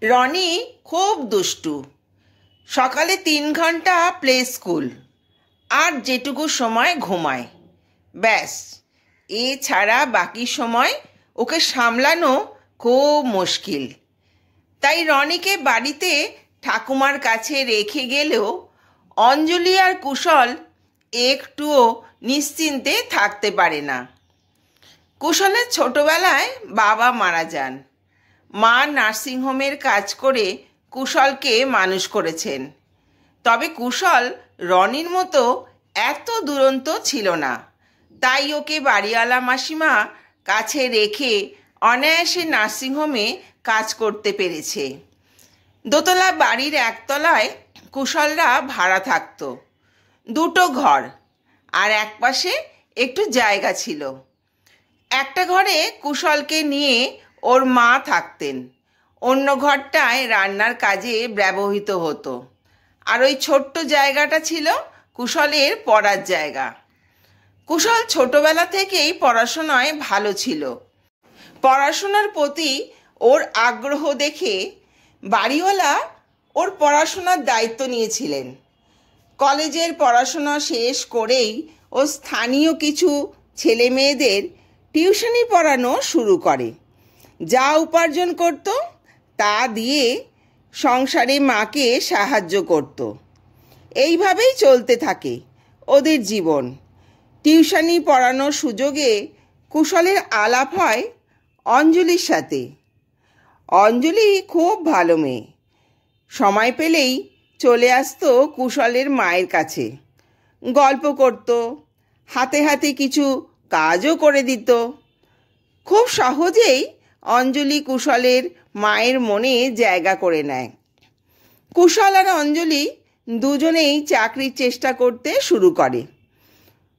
রনি খুব দুষ্টু। সকালে 3 ঘন্টা প্লে স্কুল, আর যেটুকু সময় ঘুমায়, ব্যাস। এছাড়া বাকি সময় ওকে সামলানো খুব মুশকিল। তাই রনিকে বাড়িতে ঠাকুমার কাছে রেখে গেলেও অঞ্জলি আর কুশল একটুও নিশ্চিন্তে থাকতে পারে না। কুশলের ছোটবেলায় বাবা মারা যান। মা নার্সিংহোমের কাজ করে কুশলকে মানুষ করেছেন। তবে কুশল রনির মতো এত দুরন্ত ছিল না। তাই ওকে বাড়িওয়ালা মাসিমা কাছে রেখে অনায়াসে নার্সিংহোমে কাজ করতে পেরেছে। দোতলা বাড়ির একতলায় কুশলরা ভাড়া থাকতো। 2টো ঘর আর একপাশে একটু জায়গা ছিল। একটা ঘরে কুশলকে নিয়ে ওর মা থাকতেন, অন্য ঘরটায় রান্নার কাজে ব্যবহৃত হতো। আর ওই ছোট্ট জায়গাটা ছিল কুশলের পড়ার জায়গা। কুশল ছোটবেলা থেকেই পড়াশোনায় ভালো ছিল। পড়াশোনার প্রতি ওর আগ্রহ দেখে বাড়িওয়ালা ওর পড়াশোনার দায়িত্ব নিয়েছিলেন। কলেজের পড়াশোনা শেষ করেই ও স্থানীয় কিছু ছেলে মেয়েদের টিউশনি পড়ানো শুরু করে। যা উপার্জন করত তা দিয়ে সংসারে মাকে সাহায্য করত। এইভাবেই চলতে থাকে ওদের জীবন। টিউশনি পড়ানোর সুযোগে কুশলের আলাপ হয় অঞ্জলির সাথে। অঞ্জলি খুব ভালো মেয়ে। সময় পেলেই চলে আসতো কুশলের মায়ের কাছে, গল্প করত, হাতে হাতে কিছু কাজও করে দিত। খুব সহজেই অঞ্জলি কুশলের মায়ের মনে জায়গা করে নেয়। কুশল আর অঞ্জলি দুজনেই চাকরির চেষ্টা করতে শুরু করে।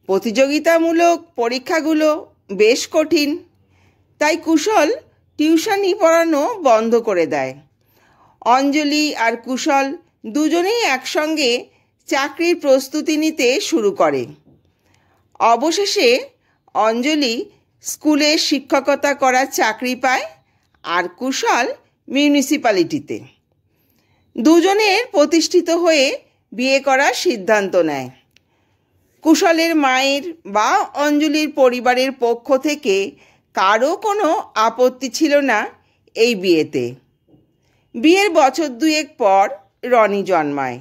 প্রতিযোগিতামূলক পরীক্ষাগুলো বেশ কঠিন, তাই কুশল টিউশনি পড়ানো বন্ধ করে দেয়। অঞ্জলি আর কুশল দুজনেই একসঙ্গে চাকরির প্রস্তুতি নিতে শুরু করে। অবশেষে অঞ্জলি স্কুলে শিক্ষকতা করার চাকরি পায় আর কুশল মিউনিসিপ্যালিটিতে। দুজনের প্রতিষ্ঠিত হয়ে বিয়ে করার সিদ্ধান্ত নেয়। কুশলের মায়ের বা অঞ্জলির পরিবারের পক্ষ থেকে কারো কোনো আপত্তি ছিল না এই বিয়েতে। বিয়ের বছর 2 পর রনি জন্মায়।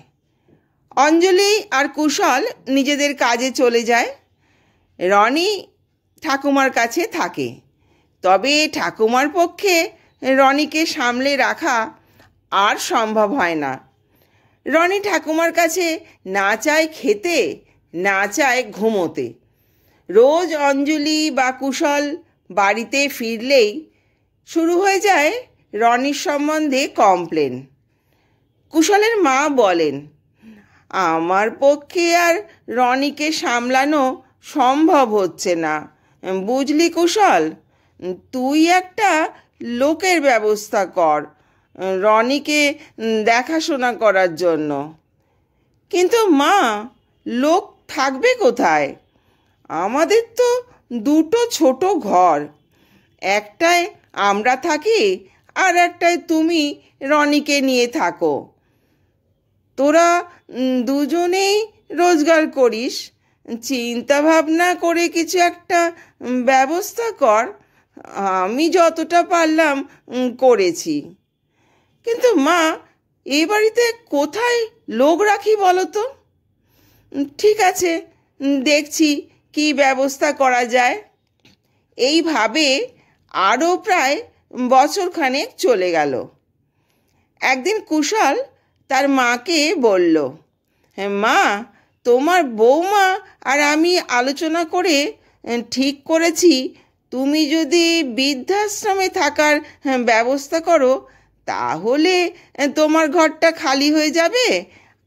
অঞ্জলি আর কুশল নিজেদের কাজে চলে যায়। রনি ঠাকুমার কাছে থাকে। তবে ঠাকুমার পক্ষে রনিকে সামলে রাখা আর সম্ভব হয় না। রনি ঠাকুমার কাছে না চায় খেতে, না চায় ঘুমোতে। রোজ অঞ্জলি বা কুশল বাড়িতে ফিরলেই শুরু হয়ে যায় রনির সম্বন্ধে কমপ্লেন। কুশলের মা বলেন, আমার পক্ষে আর রনিকে সামলানো সম্ভব হচ্ছে না, বুঝলি কুশল? তুই একটা লোকের ব্যবস্থা কর রনিকে দেখাশোনা করার জন্য। কিন্তু মা, লোক থাকবে কোথায়? আমাদের তো 2টো ছোট ঘর, একটায় আমরা থাকি আর একটায় তুমি রনিকে নিয়ে থাকো। তোরা দুজনেই রোজগার করিস, চিন্তা ভাবনা করে কিছু একটা ব্যবস্থা কর। আমি যতটা পারলাম করেছি। কিন্তু মা, এ বাড়িতে কোথায় লোক রাখি বলো তো? ঠিক আছে, দেখছি কি ব্যবস্থা করা যায়। এইভাবে আরও প্রায় বছরখানেক চলে গেল। একদিন কুশল তার মাকে বলল, মা, তোমার বৌমা আর আমি আলোচনা করে ঠিক করেছি, তুমি যদি বৃদ্ধাশ্রমে থাকার ব্যবস্থা করো তাহলে তোমার ঘরটা খালি হয়ে যাবে,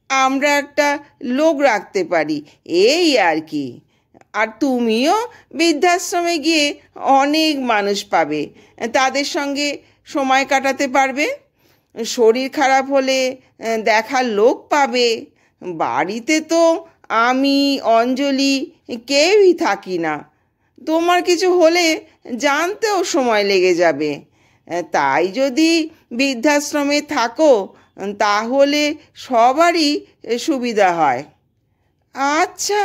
আমরা একটা লোক রাখতে পারি, এই আর কি। আর তুমিও বৃদ্ধাশ্রমে গিয়ে অনেক মানুষ পাবে, তাদের সঙ্গে সময় কাটাতে পারবে। শরীর খারাপ হলে দেখার লোক পাবে। বাড়িতে তো আমি, অঞ্জলি কেউই থাকি না। তোমার কিছু হলে জানতেও সময় লেগে যাবে। তাই যদি বৃদ্ধাশ্রমে থাকো তাহলে সবারই সুবিধা হয়। আচ্ছা,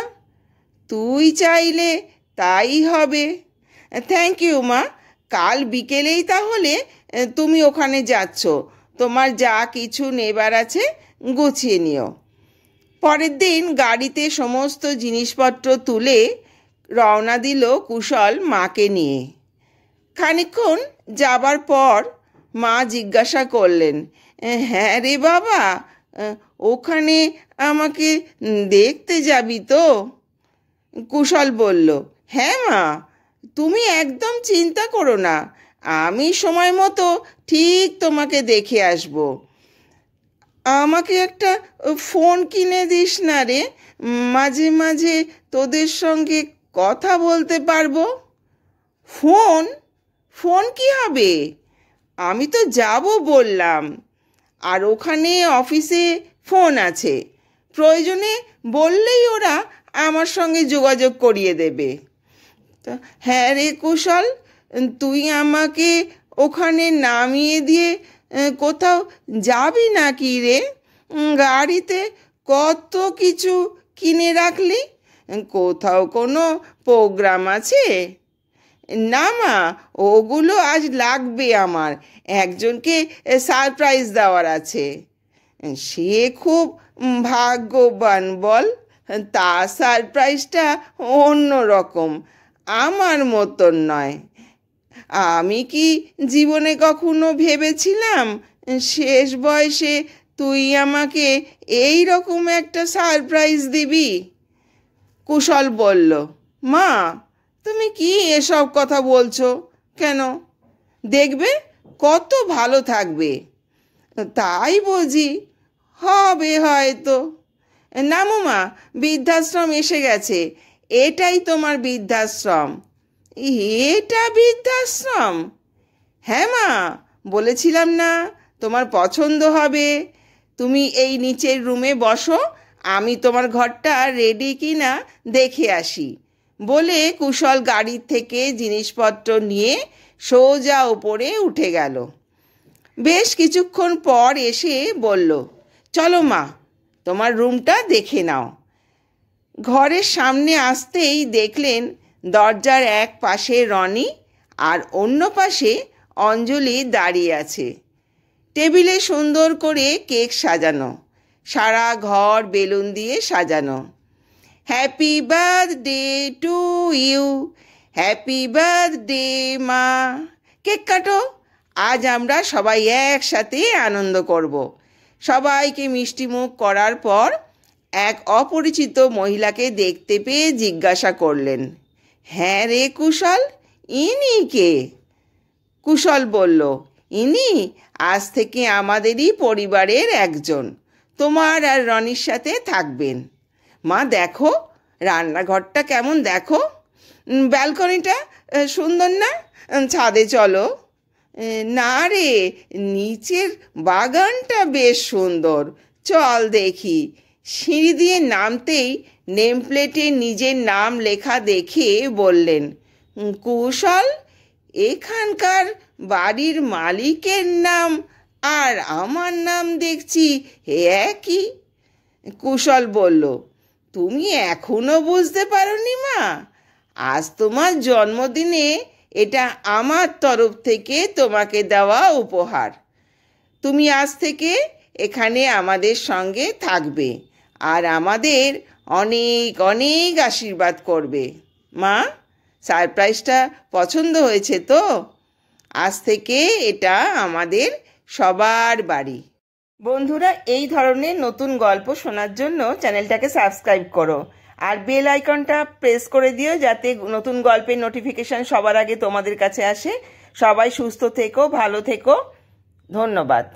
তুই চাইলে তাই হবে। থ্যাংক ইউ মা। কাল বিকেলেই তাহলে তুমি ওখানে যাচ্ছ। তোমার যা কিছু নেবার আছে গুছিয়ে নিও। পরের দিন গাড়িতে সমস্ত জিনিসপত্র তুলে রওনা দিল কুশল মাকে নিয়ে। খানিকক্ষণ যাবার পর মা জিজ্ঞাসা করলেন, হ্যাঁ রে বাবা, ওখানে আমাকে দেখতে যাবি তো? কুশল বলল, হ্যাঁ মা, তুমি একদম চিন্তা করো না, আমি সময় মতো ঠিক তোমাকে দেখে আসব। আমাকে একটা ফোন কিনে দিস না রে, মাঝে মাঝে তোদের সঙ্গে কথা বলতে পারবো। ফোন? ফোন কি হবে? আমি তো যাব বললাম, আর ওখানে অফিসে ফোন আছে, প্রয়োজনে বললেই ওরা আমার সঙ্গে যোগাযোগ করিয়ে দেবে। হ্যাঁ রে কুশল, তুই আমাকে ওখানে নামিয়ে দিয়ে কোথাও যাবি নাকি রে? গাড়িতে কত কিছু কিনে রাখলি, কোথাও কোনো প্রোগ্রাম আছে? না মা, ওগুলো আজ লাগবে আমার, একজনকে সারপ্রাইজ দেওয়ার আছে। সে খুব ভাগ্যবান বল, তার সারপ্রাইজটা অন্য রকম, আমার মতন নয়। আমি কি জীবনে কখনো ভেবেছিলাম শেষ বয়সে তুই আমাকে এই রকম একটা সারপ্রাইজ দিবি? কুশল বলল, মা তুমি কি এসব কথা বলছো কেন? দেখবে কত ভালো থাকবে। তাই বুঝি? হবে হয়তো। নামো মা, বৃদ্ধাশ্রম এসে গেছে, এটাই তোমার বৃদ্ধাশ্রম। এটা বৃদ্ধাশ্রম? হ্যাঁ মা, বলেছিলাম না তোমার পছন্দ হবে। তুমি এই নিচের রুমে বসো, আমি তোমার ঘরটা রেডি কি না দেখে আসি। বলে কুশল গাড়ির থেকে জিনিসপত্র নিয়ে সোজা উপরে উঠে গেল। বেশ কিছুক্ষণ পর এসে বলল, চলো মা, তোমার রুমটা দেখে নাও। ঘরের সামনে আসতেই দেখলেন দরজার এক পাশে রনি আর অন্য পাশে অঞ্জলি দাঁড়িয়ে আছে। টেবিলে সুন্দর করে কেক সাজানো, সারা ঘর বেলুন দিয়ে সাজানো। Happy birthday to you, happy birthday মা। কেক কাটো, আজ আমরা সবাই একসাথে আনন্দ করব। সবাইকে মিষ্টিমুখ করার পর এক অপরিচিত মহিলাকে দেখতে পেয়ে জিজ্ঞাসা করলেন, হ্যাঁ রে কুশল, ইনি কে? কুশল বলল, ইনি আজ থেকে আমাদেরই পরিবারের একজন, তোমার আর রনির সাথে থাকবেন। মা দেখো রান্নাঘরটা কেমন, দেখো ব্যালকনিটা সুন্দর না? ছাদে চলো। না রে, নিচের বাগানটা বেশ সুন্দর, চল দেখি। সিঁড়ি দিয়ে নামতেই নেম প্লেটে নিজের নাম লেখা দেখে বললেন, কুশল, এখানকার বাড়ির মালিকের নাম আর আমার নাম দেখছি একই। কুশল বলল, তুমি এখনো বুঝতে পারোনি মা? আজ তোমার জন্মদিনে এটা আমার তরফ থেকে তোমাকে দেওয়া উপহার। তুমি আজ থেকে এখানে আমাদের সঙ্গে থাকবে আর আমাদের অনেক অনেক আশীর্বাদ করবে। মা, সারপ্রাইজটা পছন্দ হয়েছে তো? আজ থেকে এটা আমাদের সবার বাড়ি। বন্ধুরা, এই ধরনের নতুন গল্প শোনার জন্য চ্যানেলটাকে সাবস্ক্রাইব করো আর বেল আইকনটা প্রেস করে দিও, যাতে নতুন গল্পের নোটিফিকেশন সবার আগে তোমাদের কাছে আসে। সবাই সুস্থ থেকো, ভালো থেকো। ধন্যবাদ।